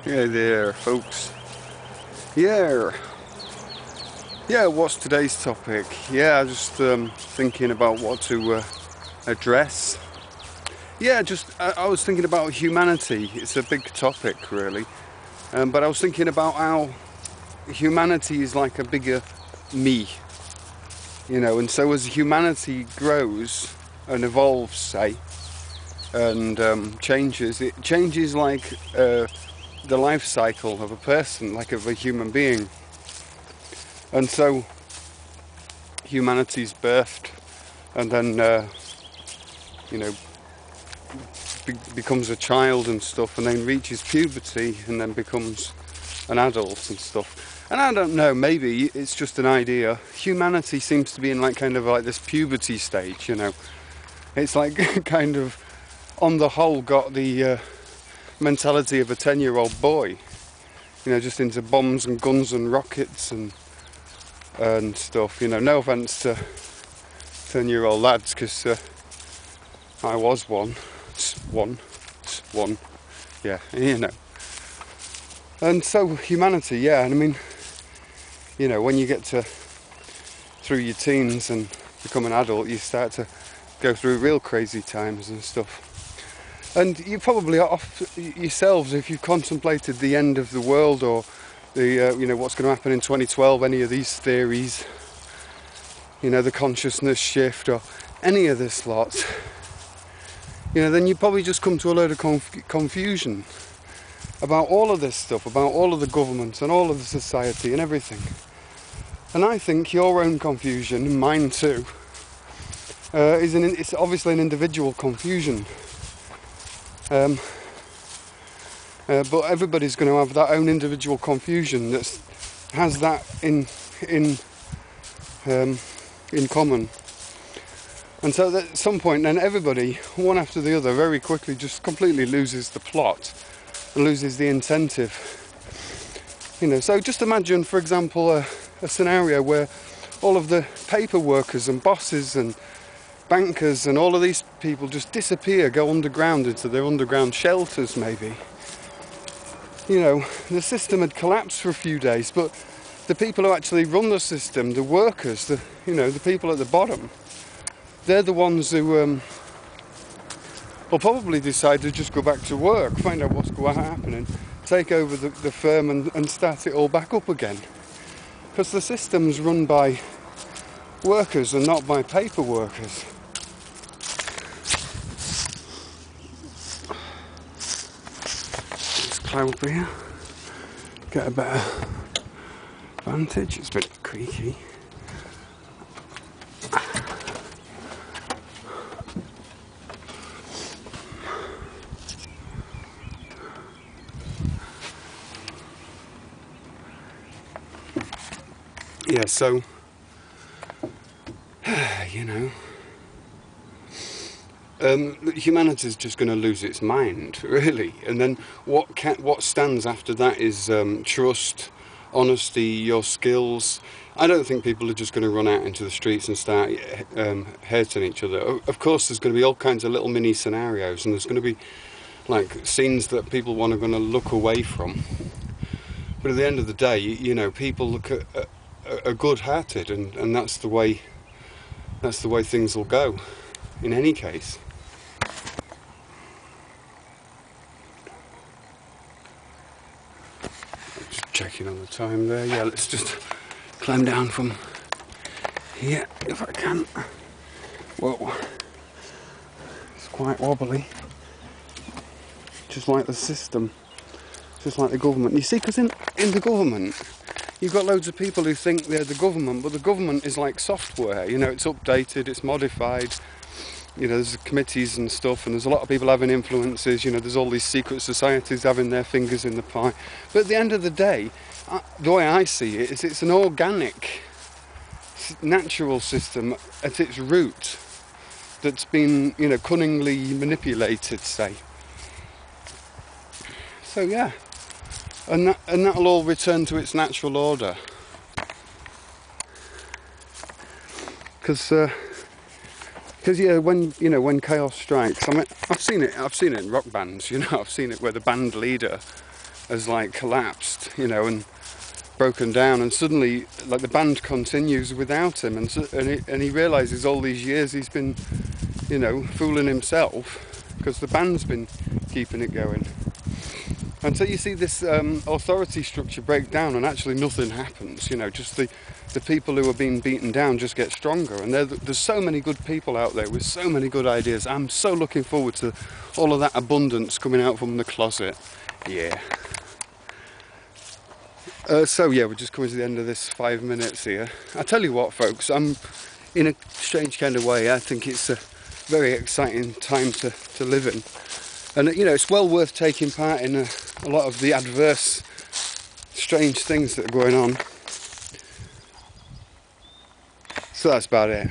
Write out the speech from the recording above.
Hey there, folks. Yeah, what's today's topic? I just thinking about what to address. I was thinking about humanity. It's a big topic, really. But I was thinking about how humanity is like a bigger me, and so as humanity grows and evolves, say, and changes, it changes like the life cycle of a person, like of a human being. And so humanity's birthed and then becomes a child and stuff, and then reaches puberty and then becomes an adult and stuff. And I don't know, maybe it's just an idea. Humanity seems to be in kind of like this puberty stage, It's like kind of on the whole got the mentality of a 10-year-old boy, just into bombs and guns and rockets and stuff. No offence to 10-year-old lads, because I was one, yeah. And so humanity, and I mean, when you get through your teens and become an adult, you start to go through real crazy times and stuff. And you probably are off yourselves, if you've contemplated the end of the world or the what's going to happen in 2012, any of these theories, the consciousness shift or any of this lot, then you probably just come to a load of confusion about all of this stuff, about all of the government and all of the society and everything. And I think your own confusion, and mine too, it's obviously an individual confusion. But everybody's going to have that own individual confusion that has that in common. And so at some point then everybody, one after the other, very quickly just completely loses the plot and loses the incentive. So just imagine, for example, a scenario where all of the paper workers and bosses and bankers and all of these people just disappear, go underground into their underground shelters maybe. The system had collapsed for a few days, but the people who actually run the system, the workers, the people at the bottom, they're the ones who will probably decide to just go back to work, find out what's happening, take over the firm and start it all back up again. Because the system's run by workers and not by paper workers. Climb up here, get a better vantage. It's a bit creaky. So humanity's just going to lose its mind, really. And then what stands after that is trust, honesty, your skills. I don't think people are just going to run out into the streets and start hurting each other. Of course, there's going to be all kinds of little mini scenarios, and there's going to be like scenes that people are going to look away from. But at the end of the day, people are good-hearted, and that's the way things will go. In any case. Just checking on the time there. Yeah, let's just climb down from here if I can. Whoa. It's quite wobbly. Just like the system. Just like the government. You see, because in the government, you've got loads of people who think they're the government, but the government is like software. It's updated, it's modified. There's committees and stuff, and there's a lot of people having influences. There's all these secret societies having their fingers in the pie. But at the end of the day, the way I see it is it's an organic, natural system at its root that's been, cunningly manipulated, say. So yeah, and that'll all return to its natural order. Because when chaos strikes, I mean, I've seen it in rock bands. I've seen it where the band leader has like collapsed, you know, and broken down, and suddenly like the band continues without him, and he realizes all these years he's been, you know, fooling himself because the band's been keeping it going. And so you see this authority structure break down, and actually nothing happens, you know, just the people who are being beaten down just get stronger. And there's so many good people out there with so many good ideas. I'm so looking forward to all of that abundance coming out from the closet. Yeah. So yeah, we're just coming to the end of this 5 minutes here. I tell you what, folks, I'm in a strange kind of way, I think it's a very exciting time to live in. And you know, it's well worth taking part in a lot of the adverse, strange things that are going on. So that's about it.